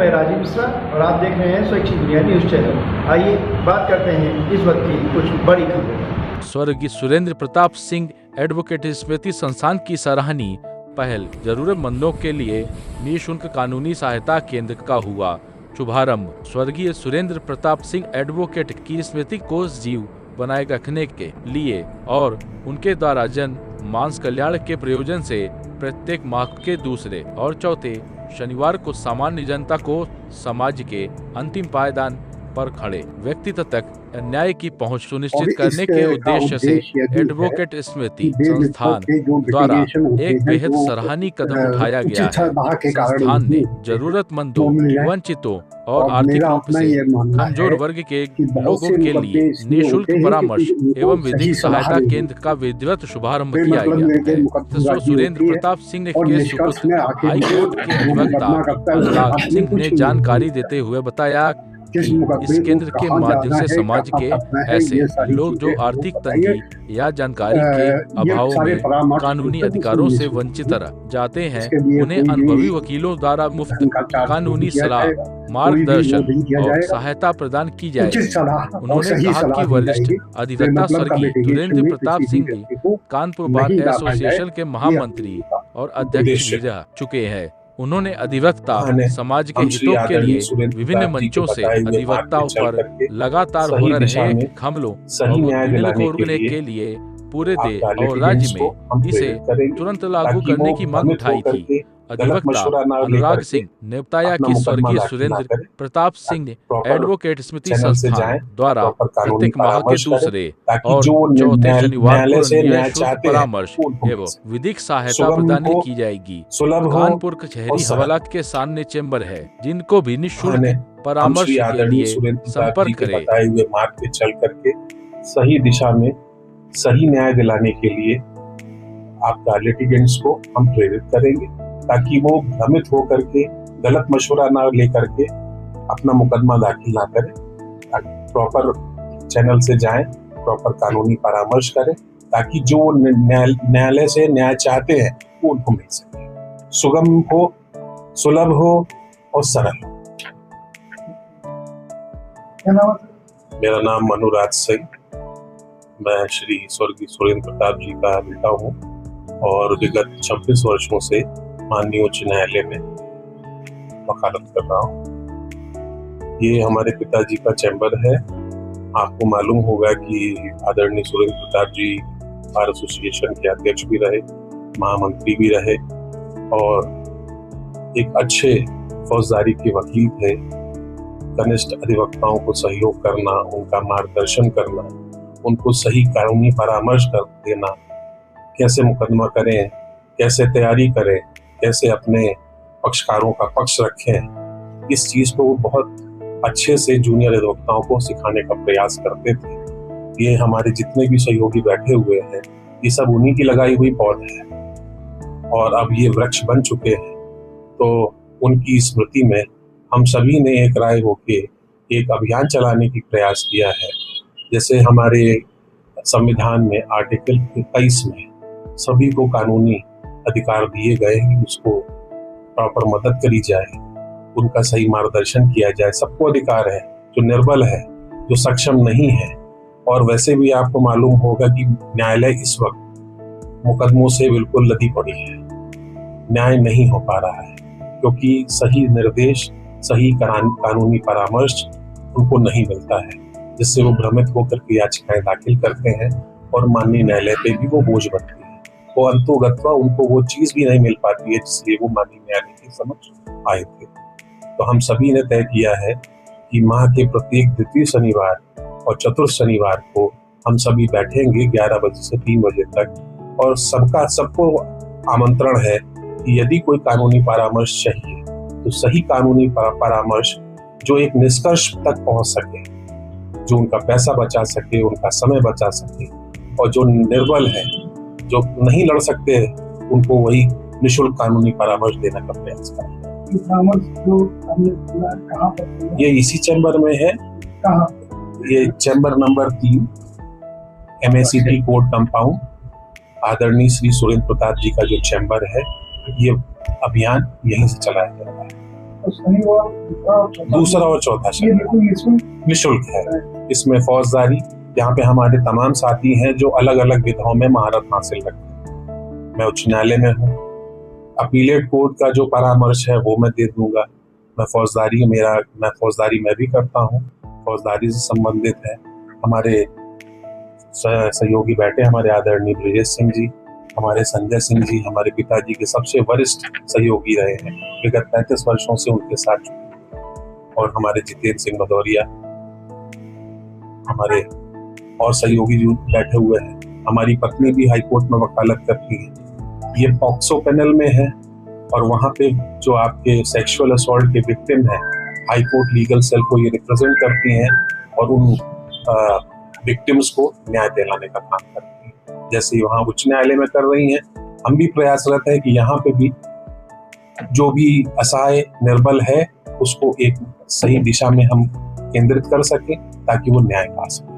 मैं राजीव मिश्रा और आप देख रहे हैं स्वैच्छिक दुनिया न्यूज़ चैनल। आइए बात करते हैं इस वक्त की कुछ बड़ी खबरें। स्वर्गीय सुरेंद्र प्रताप सिंह एडवोकेट स्मृति संस्थान की सराहनीय पहल जरूरतमंदों के लिए निःशुल्क कानूनी सहायता केंद्र का हुआ शुभारंभ। स्वर्गीय सुरेंद्र प्रताप सिंह एडवोकेट की स्मृति को जीव बनाए रखने के लिए और उनके द्वारा जन मानस कल्याण के प्रयोजन से प्रत्येक माह के दूसरे और चौथे शनिवार को सामान्य जनता को समाज के अंतिम पायदान पर खड़े व्यक्ति तक न्याय की पहुंच सुनिश्चित करने के उद्देश्य से एडवोकेट स्मृति संस्थान द्वारा एक बेहद सराहनीय कदम उठाया गया है। संस्थान ने जरूरतमंदों, वंचितों और आर्थिक रूप से कमजोर वर्ग के लोगों के लिए निःशुल्क परामर्श एवं विधिक सहायता केंद्र का विधिवत शुभारंभ किया गया है। सुरेंद्र प्रताप सिंह के सुपुत्र हाईकोर्ट के अधिवक्ता अनुराग सिंह ने जानकारी देते हुए बताया कि इस केंद्र के माध्यम से समाज के ऐसे लोग जो आर्थिक तंगी या जानकारी के अभाव में कानूनी अधिकारों से वंचित रह जाते हैं, उन्हें अनुभवी वकीलों द्वारा मुफ्त कानूनी सलाह, मार्गदर्शन और सहायता प्रदान की जाएगी। उन्होंने कहा कि वरिष्ठ अधिवक्ता स्वर्गीय सुरेंद्र प्रताप सिंह कानपुर बार एसोसिएशन के महामंत्री और अध्यक्ष भी रह चुके हैं। उन्होंने अधिवक्ता समाज के हितों के लिए विभिन्न मंचों से अधिवक्ताओं पर लगातार हो रहे हमलों को रोकने के लिए पूरे देश और राज्य में इसे तुरंत लागू करने की मांग उठाई थी। अधिवक्ता अनुराग सिंह ने बताया कि स्वर्गीय सुरेंद्र प्रताप सिंह एडवोकेट स्मृति संस्थान द्वारा प्रत्येक माह के दूसरे और चौथे शनिवार को निःशुल्क परामर्श एवं विधिक सहायता प्रदान की जाएगी। कानपुर शहरी हवालात के सामने चैम्बर है, जिनको भी निःशुल्क परामर्श के लिए संपर्क करें। मार्ग पे चल करके सही दिशा में सही न्याय दिलाने के लिए आपका लिटिगेंट्स को हम प्रेरित करेंगे, ताकि वो भ्रमित होकर के गलत मशवरा ना लेकर के अपना मुकदमा दाखिल ना करें। प्रॉपर चैनल से जाएं, प्रॉपर कानूनी परामर्श करें, ताकि जो न्यायालय से न्याय चाहते हैं वो उनको मिल सके, सुगम हो, सुलभ हो और सरल हो। मेरा नाम मनुराज सिंह, मैं श्री स्वर्गीय सुरेंद्र प्रताप जी का बेटा हूँ और विगत 26 वर्षों से माननीय उच्च न्यायालय में वकालत कर रहा हूँ। ये हमारे पिताजी का चैम्बर है। आपको मालूम होगा कि आदरणीय सुरेंद्र प्रताप जी बार एसोसिएशन के अध्यक्ष भी रहे, महामंत्री भी रहे और एक अच्छे फौजदारी के वकील थे। कनिष्ठ अधिवक्ताओं को सहयोग करना, उनका मार्गदर्शन करना, उनको सही कानूनी परामर्श कर देना, कैसे मुकदमा करें, कैसे तैयारी करें, कैसे अपने पक्षकारों का पक्ष रखें, इस चीज को बहुत अच्छे से जूनियर अधिवक्ताओं को सिखाने का प्रयास करते थे। ये हमारे जितने भी सहयोगी बैठे हुए हैं, ये सब उन्हीं की लगाई हुई पौधे हैं और अब ये वृक्ष बन चुके हैं। तो उनकी स्मृति में हम सभी ने एक राय होके एक अभियान चलाने की प्रयास किया है। जैसे हमारे संविधान में आर्टिकल 21 में सभी को कानूनी अधिकार दिए गए हैं, उसको प्रॉपर मदद करी जाए, उनका सही मार्गदर्शन किया जाए। सबको अधिकार है, जो निर्बल है, जो सक्षम नहीं है। और वैसे भी आपको मालूम होगा कि न्यायालय इस वक्त मुकदमों से बिल्कुल लदी पड़ी है, न्याय नहीं हो पा रहा है, क्योंकि सही निर्देश, सही कानूनी परामर्श उनको नहीं मिलता है, जिससे वो भ्रमित होकर के याचिकाएं दाखिल करते हैं और माननीय न्यायालय पे भी वो बोझ बनती है। वो अंतोगत्वा उनको वो चीज भी नहीं मिल पाती है जिसलिए वो माननीय न्यायालय के समक्ष आए थे। तो हम सभी ने तय किया है कि माह के प्रत्येक द्वितीय शनिवार और चतुर्थ शनिवार को हम सभी बैठेंगे 11 बजे से 3 बजे तक और सबको आमंत्रण है कि यदि कोई कानूनी परामर्श चाहिए तो सही कानूनी परामर्श जो एक निष्कर्ष तक पहुंच सके, जो उनका पैसा बचा सके, उनका समय बचा सके, और जो निर्बल है, जो नहीं लड़ सकते हैं, उनको वही निःशुल्क कानूनी परामर्श देने का प्रयास करें। ये इसी चैम्बर में है। ये chamber number 3 MACT court compound, आदरणीय श्री सुरेंद्र प्रताप जी का जो चैम्बर है, ये अभियान यहीं से चलाया जा रहा है। दूसरा और चौथा शनिवार निःशुल्क है। इसमें फौजदारी, यहाँ पे हमारे तमाम साथी हैं जो अलग अलग विधाओं में महारत हासिल रखते हैं। मैं उच्च न्यायालय में हूँ, अपीलेट कोर्ट का जो परामर्श है वो मैं दे दूंगा। मैं फौजदारी मैं भी करता हूँ, फौजदारी से संबंधित है। हमारे सहयोगी बैठे, हमारे आदरणीय ब्रजेश सिंह जी, हमारे संजय सिंह जी हमारे पिताजी के सबसे वरिष्ठ सहयोगी रहे हैं, विगत 35 वर्षों से उनके साथ, और हमारे जितेंद्र सिंह भदौरिया हमारे और सहयोगी जो बैठे हुए हैं। हमारी पत्नी भी हाईकोर्ट में वकालत करती है। ये पॉक्सो पैनल में है, और वहाँ पे जो आपके सेक्सुअल असॉल्ट के विक्टिम हैं, हाईकोर्ट लीगल सेल को ये रिप्रेजेंट करती हैं और उन विक्टिम्स को न्याय दिलाने का काम करती हैं। जैसे वहाँ उच्च न्यायालय में कर रही हैं, हम भी प्रयासरत है कि यहाँ पे भी जो भी असहाय निर्बल है उसको एक सही दिशा में हम केंद्रित कर सकें ताकि वो न्याय पा सके।